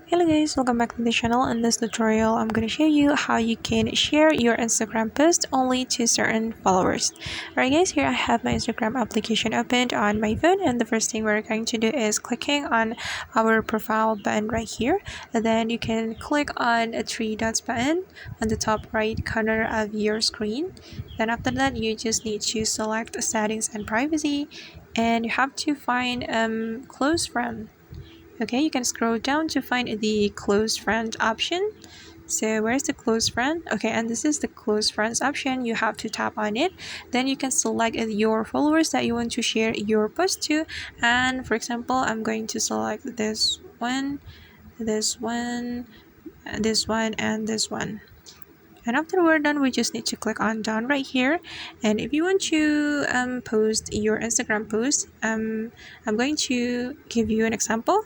Hello guys, welcome back to the channel. In this tutorial, I'm going to show you how you can share your Instagram post only to certain followers. Alright guys, here I have my Instagram application opened on my phone, and the first thing we're going to do is clicking on our profile button right here. And then you can click on a three dots button on the top right corner of your screen. Then after that, you just need to select settings and privacy, and you have to find close friend. Okay, you can scroll down to find the close friend option. So where's the close friend? Okay, and this is the close friends option. You have to tap on it. Then you can select your followers that you want to share your post to. And for example, I'm going to select this one, this one, this one, and this one. And after we're done, we just need to click on done right here. And if you want to post your Instagram post, I'm going to give you an example.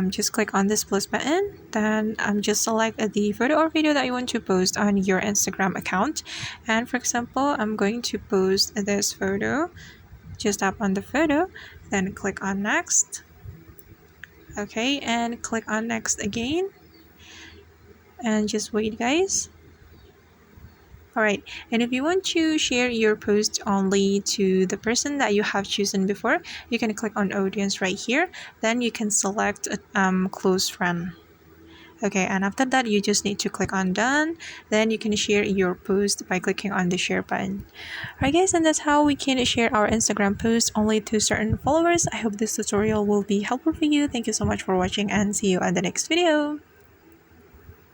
Just click on this plus button, then just select the photo or video that you want to post on your Instagram account. And for example, I'm going to post this photo. Just tap on the photo, then click on next. Okay, and click on next again, and just wait guys. Alright, and if you want to share your post only to the person that you have chosen before, you can click on audience right here. Then you can select close friend. Okay, and after that, you just need to click on done. Then you can share your post by clicking on the share button. Alright guys, and that's how we can share our Instagram post only to certain followers. I hope this tutorial will be helpful for you. Thank you so much for watching, and see you on the next video.